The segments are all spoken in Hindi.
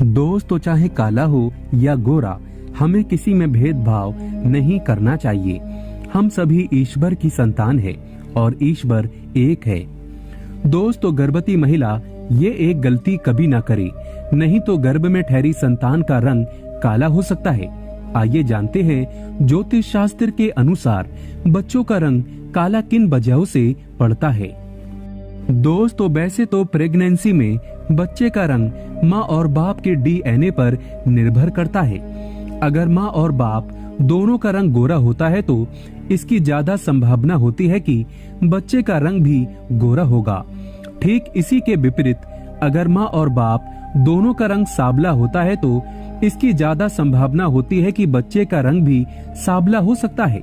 दोस्तों, चाहे काला हो या गोरा, हमें किसी में भेदभाव नहीं करना चाहिए। हम सभी ईश्वर की संतान है और ईश्वर एक है। दोस्तों, गर्भवती महिला ये एक गलती कभी ना करे, नहीं तो गर्भ में ठहरी संतान का रंग काला हो सकता है। आइए जानते हैं ज्योतिष शास्त्र के अनुसार बच्चों का रंग काला किन वजहों से पड़ता है। दोस्तों, वैसे तो प्रेगनेंसी में बच्चे का रंग माँ और बाप के डीएनए पर निर्भर करता है। अगर माँ और बाप दोनों का रंग गोरा होता है तो इसकी ज्यादा संभावना होती है कि बच्चे का रंग भी गोरा होगा। ठीक इसी के विपरीत अगर माँ और बाप दोनों का रंग सावला होता है तो इसकी ज्यादा संभावना होती है कि बच्चे का रंग भी सावला हो सकता है।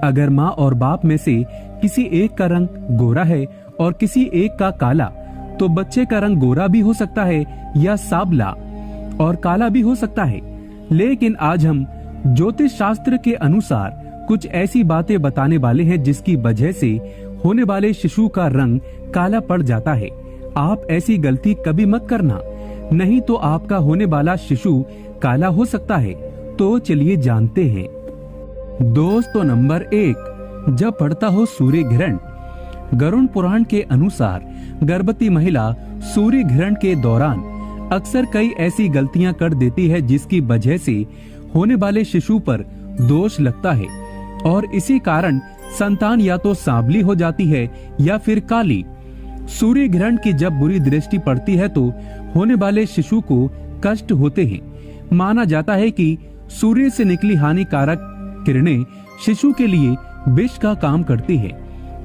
अगर माँ और बाप में से किसी एक का रंग गोरा है और किसी एक का काला, तो बच्चे का रंग गोरा भी हो सकता है या सावला और काला भी हो सकता है। लेकिन आज हम ज्योतिष शास्त्र के अनुसार कुछ ऐसी बातें बताने वाले हैं जिसकी वजह से होने वाले शिशु का रंग काला पड़ जाता है। आप ऐसी गलती कभी मत करना, नहीं तो आपका होने वाला शिशु काला हो सकता है। तो चलिए जानते हैं। दोस्तों, नंबर 1, जब पड़ता हो सूर्य ग्रहण। गरुड़ पुराण के अनुसार गर्भवती महिला सूर्य ग्रहण के दौरान अक्सर कई ऐसी गलतियां कर देती है जिसकी वजह से होने वाले शिशु पर दोष लगता है और इसी कारण संतान या तो सांवली हो जाती है या फिर काली। सूर्य ग्रहण की जब बुरी दृष्टि पड़ती है तो होने वाले शिशु को कष्ट होते हैं। माना जाता है कि सूर्य से निकली हानिकारक किरणें शिशु के लिए विष का काम करती है,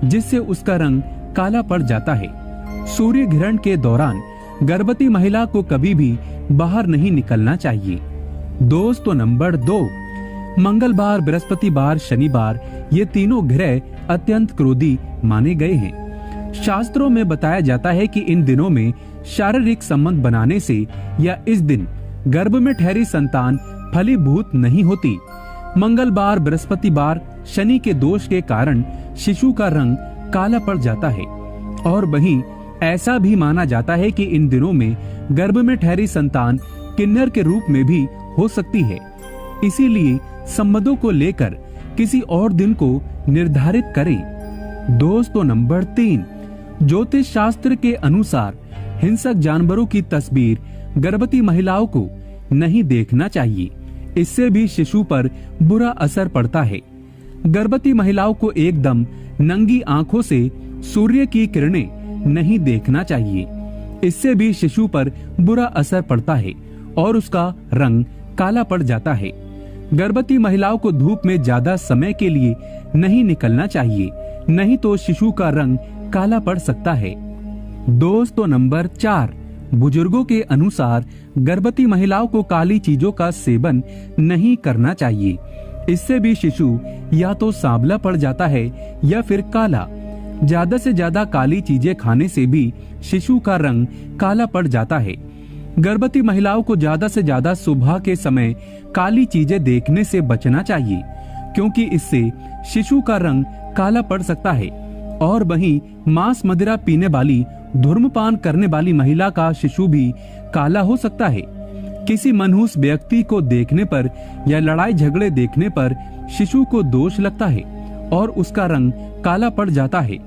जिससे उसका रंग काला पड़ जाता है। सूर्य ग्रहण के दौरान गर्भवती महिला को कभी भी बाहर नहीं निकलना चाहिए। दोस्तों, नंबर 2, मंगलवार, बृहस्पतिवार, शनिवार, ये तीनों ग्रह अत्यंत क्रोधी माने गए हैं। शास्त्रों में बताया जाता है कि इन दिनों में शारीरिक संबंध बनाने से या इस दिन गर्भ में ठहरी संतान फलीभूत नहीं होती। मंगलवार, बृहस्पतिवार, शनि के दोष के कारण शिशु का रंग काला पड़ जाता है और वहीं ऐसा भी माना जाता है कि इन दिनों में गर्भ में ठहरी संतान किन्नर के रूप में भी हो सकती है। इसीलिए संबंधों को लेकर किसी और दिन को निर्धारित करें। दोस्तों, नंबर 3, ज्योतिष शास्त्र के अनुसार हिंसक जानवरों की तस्वीर गर्भवती महिलाओं को नहीं देखना चाहिए। इससे भी शिशु पर बुरा असर पड़ता है। गर्भवती महिलाओं को एकदम नंगी आंखों से सूर्य की किरणें नहीं देखना चाहिए। इससे भी शिशु पर बुरा असर पड़ता है और उसका रंग काला पड़ जाता है। गर्भवती महिलाओं को धूप में ज्यादा समय के लिए नहीं निकलना चाहिए, नहीं तो शिशु का रंग काला पड़ सकता है। दोस्तों, नंबर 4, बुजुर्गों के अनुसार गर्भवती महिलाओं को काली चीजों का सेवन नहीं करना चाहिए। इससे भी शिशु या तो सांवला पड़ जाता है या फिर काला। ज्यादा से ज्यादा काली चीजें खाने से भी शिशु का रंग काला पड़ जाता है। गर्भवती महिलाओं को ज्यादा से ज्यादा सुबह के समय काली चीजें देखने से बचना चाहिए, क्योंकि इससे शिशु का रंग काला पड़ सकता है। और वहीं मांस मदिरा पीने वाली, धूम्रपान करने वाली महिला का शिशु भी काला हो सकता है। किसी मनहूस व्यक्ति को देखने पर या लड़ाई झगड़े देखने पर शिशु को दोष लगता है और उसका रंग काला पड़ जाता है।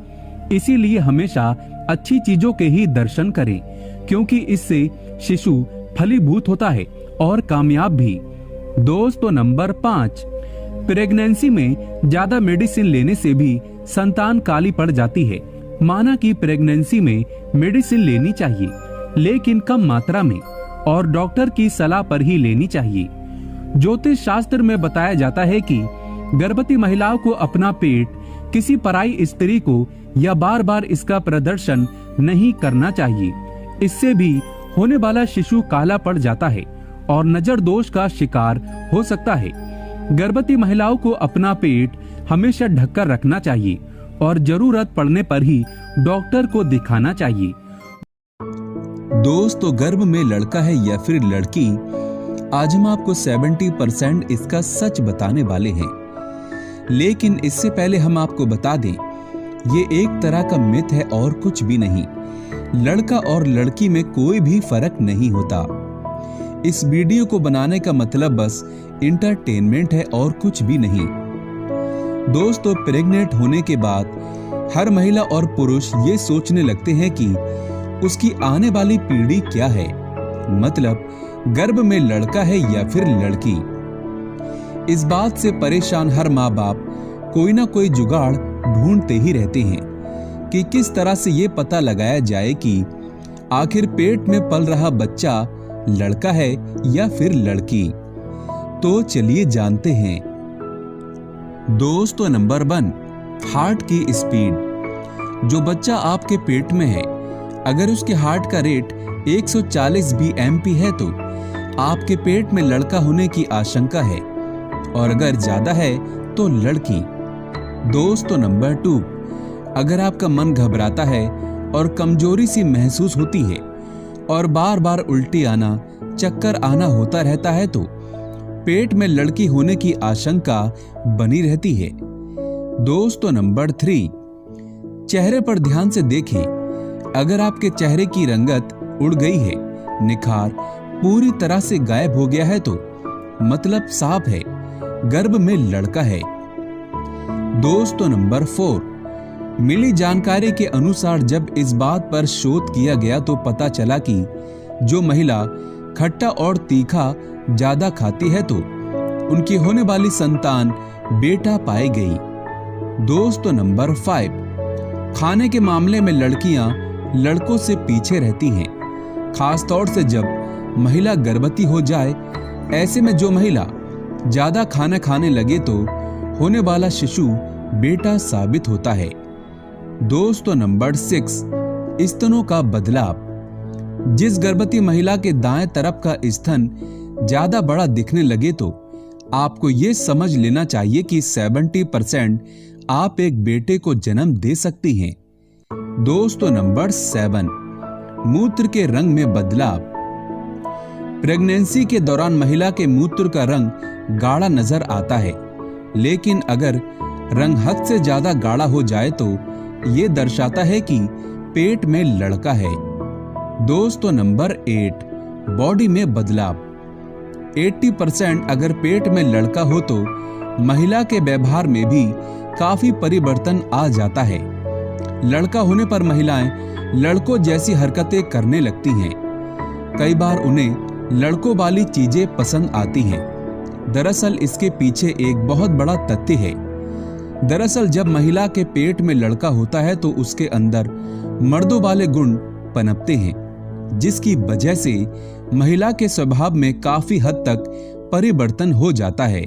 इसीलिए हमेशा अच्छी चीजों के ही दर्शन करें, क्योंकि इससे शिशु फलीभूत होता है और कामयाब भी। दोस्तों, नंबर 5, प्रेगनेंसी में ज्यादा मेडिसिन लेने से भी संतान काली पड़ जाती है। माना कि प्रेगनेंसी में मेडिसिन लेनी चाहिए, लेकिन कम मात्रा में और डॉक्टर की सलाह पर ही लेनी चाहिए। ज्योतिष शास्त्र में बताया जाता है कि गर्भवती महिलाओं को अपना पेट किसी पराई स्त्री को या बार बार इसका प्रदर्शन नहीं करना चाहिए। इससे भी होने वाला शिशु काला पड़ जाता है और नजर दोष का शिकार हो सकता है। गर्भवती महिलाओं को अपना पेट हमेशा ढककर रखना चाहिए और जरूरत पड़ने पर ही डॉक्टर को दिखाना चाहिए। दोस्तों, गर्भ में लड़का है या फिर लड़की, आज हम आपको 70% इसका सच बताने वाले हैं। लेकिन इससे पहले हम आपको बता दें, ये एक तरह का मिथ है और कुछ भी नहीं। लड़का और लड़की में कोई भी फर्क नहीं होता। इस वीडियो को बनाने का मतलब बस इंटरटेनमेंट है और कुछ भी नहीं। दोस्तों, प्रेग्नेंट होने के बाद हर महिला और पुरुष ये सोचने लगते हैं कि उसकी आने वाली पीढ़ी क्या है, मतलब गर्भ में लड़का है या फिर लड़की। इस बात से परेशान हर माँ बाप कोई ना कोई जुगाड़ ढूंढते ही रहते हैं कि किस तरह से ये पता लगाया जाए कि आखिर पेट में पल रहा बच्चा लड़का है या फिर लड़की। तो चलिए जानते हैं। दोस्तों, नंबर 1, हार्ट की स्पीड। जो बच्चा आपके पेट में है, अगर उसके हार्ट का रेट 140 बीएमपी है तो आपके पेट में लड़का होने की आशंका है, और अगर ज्यादा है तो लड़की। दोस्तों, नंबर 2, अगर आपका मन घबराता है और कमजोरी सी महसूस होती है और बार बार उल्टी आना, चक्कर आना होता रहता है तो पेट में लड़की होने की आशंका बनी रहती है। दोस्तों, नंबर 3, चेहरे पर ध्यान से देखें। अगर आपके चेहरे की रंगत उड़ गई है, निखार पूरी तरह से गायब हो गया है तो मतलब साफ है, गर्भ में लड़का है। दोस्तों, नंबर 4, मिली जानकारी के अनुसार जब इस बात पर शोध किया गया तो पता चला कि जो महिला खट्टा और तीखा ज्यादा खाती है तो उनकी होने वाली संतान बेटा पाई गई। दोस्तों, नंबर 5, खाने के मामले में लड़कियां लड़कों से पीछे रहती हैं, खासतौर से जब महिला गर्भवती हो जाए। ऐसे में जो महिला ज्यादा खाना खाने लगे तो होने वाला शिशु बेटा साबित होता है। दोस्तों, नंबर 6, स्तनों का बदलाव। जिस गर्भवती महिला के दाएं तरफ का स्तन ज्यादा बड़ा दिखने लगे तो आपको ये समझ लेना चाहिए कि 70% आप एक बेटे को जन्म दे सकती हैं। दोस्तों, नंबर 7, मूत्र के रंग में बदलाव। प्रेगनेंसी के दौरान महिला के मूत्र का रंग गाढ़ा नजर आता है, लेकिन अगर रंग हद से ज्यादा गाढ़ा हो जाए तो ये दर्शाता है कि पेट में लड़का है। दोस्तों, नंबर 8, बॉडी में बदलाव। 80% अगर पेट में लड़का हो तो महिला के व्यवहार में भी काफी परिवर्तन आ जाता है। लड़का होने पर महिलाएं लड़कों जैसी हरकतें करने लगती हैं। कई बार उन्हें लड़कों वाली चीजें पसंद आती हैं। दरअसल इसके पीछे एक बहुत बड़ा तथ्य है। दरअसल जब महिला के पेट में लड़का होता है तो उसके अंदर मर्दों वाले गुण पनपते हैं, जिसकी वजह से महिला के स्वभाव में काफी हद तक परिवर्तन हो जाता है।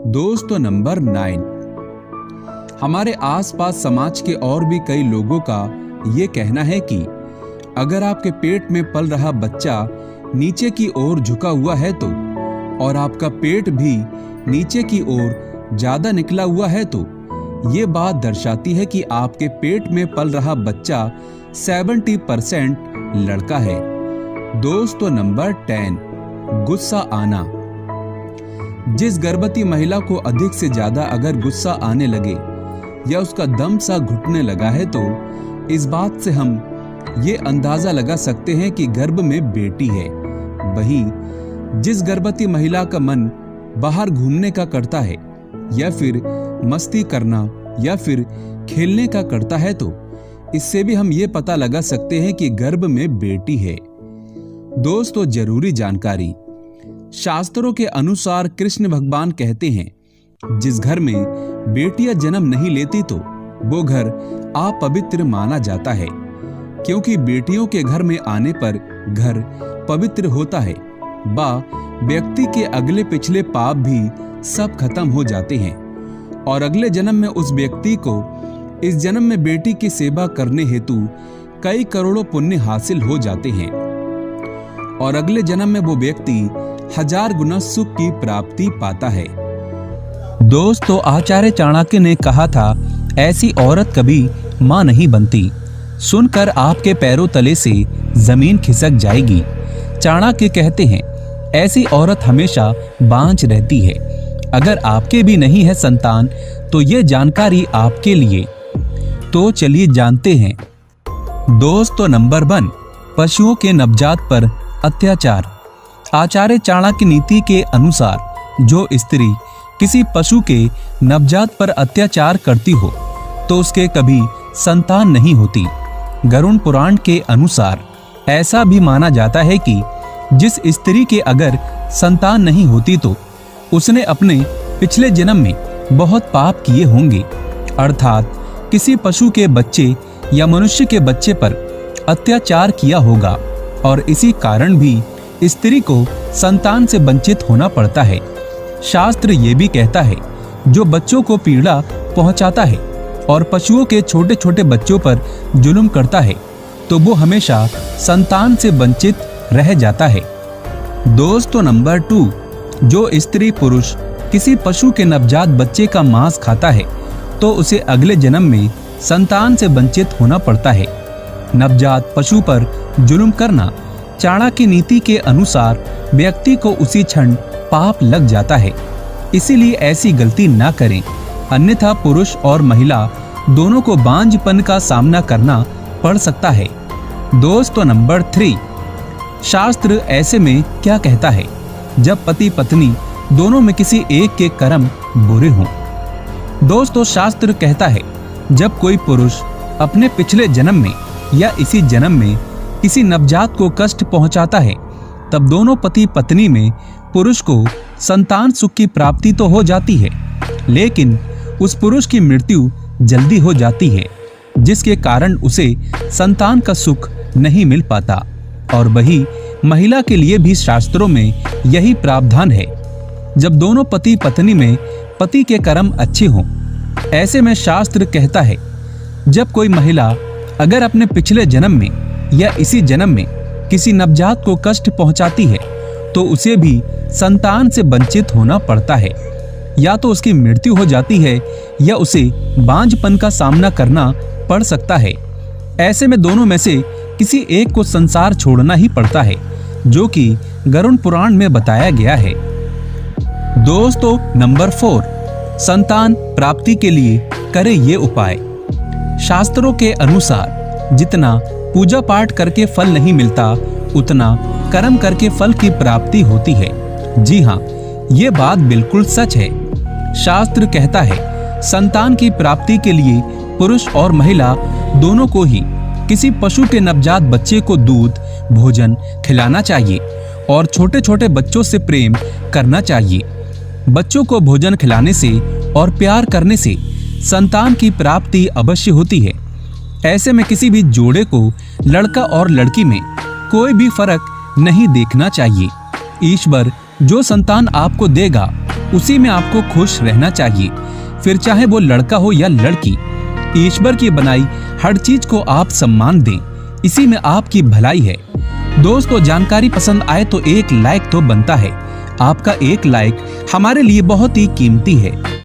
दोस्तों, नंबर 9, हमारे आसपास समाज के और भी कई लोगों का ये कहना है कि अगर आपके पेट में पल रहा बच्चा नीचे की ओर झुका हुआ है तो और आपका पेट भी नीचे की ओर ज्यादा निकला हुआ है तो ये बात दर्शाती है कि आपके पेट में पल रहा बच्चा 70% लड़का है। दोस्तों, नंबर 10, गुस्सा आना। जिस गर्भवती महिला को अधिक से ज्यादा अगर गुस्सा आने लगे या उसका दम सा घुटने लगा है तो इस बात से हम ये अंदाजा लगा सकते हैं कि गर्भ में बेटी है। वहीं जिस गर्भवती महिला का मन बाहर घूमने का करता है या फिर मस्ती करना या फिर खेलने का करता है तो इससे भी हम ये पता लगा सकते हैं कि गर्भ में बेटी है। दोस्तों, जरूरी जानकारी। शास्त्रों के अनुसार कृष्ण भगवान कहते हैं, जिस घर में बेटियां जन्म नहीं लेती तो वो घर अपवित्र माना जाता है, क्योंकि बेटियों के घर में आने पर घर पवित्र होता है। व्यक्ति के अगले पिछले पाप भी सब खत्म हो जाते हैं और अगले जन्म में उस व्यक्ति को इस जन्म में बेटी की सेवा करने हेतु कई करोड़ों पुण्य हासिल हो जाते हैं और अगले जन्म में वो व्यक्ति 1000 गुना सुख की प्राप्ति पाता है। दोस्तों, आचार्य चाणक्य ने कहा था, ऐसी औरत कभी मां नहीं बनती। सुनकर आपके पैरों तले से जमीन खिसक जाएगी। चाणक्य कहते हैं, ऐसी औरत हमेशा बांझ रहती है। अगर आपके भी नहीं है संतान तो ये जानकारी आपके लिए। तो चलिए जानते हैं। दोस्तों, नंबर 1, पशुओं के नवजात पर अत्याचार। आचार्य चाणक्य नीति के अनुसार जो स्त्री किसी पशु के नवजात पर अत्याचार करती हो तो उसके कभी संतान नहीं होती। गरुड़ पुराण के अनुसार ऐसा भी माना जाता है कि जिस स्त्री के अगर संतान नहीं होती तो उसने अपने पिछले जन्म में बहुत पाप किए होंगे, अर्थात किसी पशु के बच्चे या मनुष्य के बच्चे पर अत्याचार किया होगा और इसी कारण भी स्त्री को संतान से वंचित होना पड़ता है। शास्त्र ये भी कहता है जो बच्चों को पीड़ा पहुंचाता है और पशुओं के छोटे छोटे बच्चों पर जुल्म करता है तो वो हमेशा संतान से वंचित रह जाता है। दोस्तों नंबर 2, जो स्त्री पुरुष किसी पशु के नवजात बच्चे का मांस खाता है तो उसे अगले जन्म में संतान से वंचित होना पड़ता है। नवजात पशु पर जुल्म करना चाणक्य नीति के अनुसार व्यक्ति को उसी क्षण पाप लग जाता है, इसीलिए ऐसी गलती ना करें, अन्यथा पुरुष और महिला दोनों को बांझपन का सामना करना पड़ सकता है। दोस्तों नंबर 3, शास्त्र ऐसे में क्या कहता है जब पति पत्नी दोनों में किसी एक के कर्म बुरे हों। दोस्तों शास्त्र कहता है जब कोई पुरुष अपने पिछले जन्म में या इसी जन्म में किसी नवजात को कष्ट पहुंचाता है तब दोनों पति पत्नी में पुरुष को संतान सुख की प्राप्ति तो हो जाती है, लेकिन उस पुरुष की मृत्यु जल्दी हो जाती है जिसके कारण उसे संतान का सुख नहीं मिल पाता। और वही महिला के लिए भी शास्त्रों में यही प्रावधान है। जब दोनों पति पत्नी में पति के कर्म अच्छे हों, ऐसे में शास्त्र कहता है जब कोई महिला अगर अपने पिछले जन्म में या इसी जन्म में किसी नवजात को कष्ट पहुंचाती है तो उसे भी संतान से वंचित होना पड़ता है, या तो उसकी मृत्यु हो जाती है या उसे बांझपन का सामना करना पड़ सकता है। ऐसे में दोनों में से किसी एक को संसार छोड़ना ही पड़ता है, जो कि गरुड़ पुराण में बताया गया है। दोस्तों नंबर 4, संतान प्राप्ति के लिए करें ये उपाय। शास्त्रों के अनुसार जितना पूजा पाठ करके फल नहीं मिलता उतना कर्म करके फल की प्राप्ति होती है। जी हाँ, ये बात बिल्कुल सच है। शास्त्र कहता है संतान की प्राप्ति के लिए पुरुष और महिला दोनों को ही किसी पशु के नवजात बच्चे को दूध भोजन खिलाना चाहिए और छोटे छोटे बच्चों से प्रेम करना चाहिए। बच्चों को भोजन खिलाने से और प्यार करने से संतान की प्राप्ति अवश्य होती है। ऐसे में किसी भी जोड़े को लड़का और लड़की में कोई भी फर्क नहीं देखना चाहिए। ईश्वर जो संतान आपको देगा उसी में आपको खुश रहना चाहिए, फिर चाहे वो लड़का हो या लड़की। ईश्वर की बनाई हर चीज को आप सम्मान दें, इसी में आपकी भलाई है। दोस्तों जानकारी पसंद आए तो एक लाइक तो बनता है। आपका एक लाइक हमारे लिए बहुत ही कीमती है।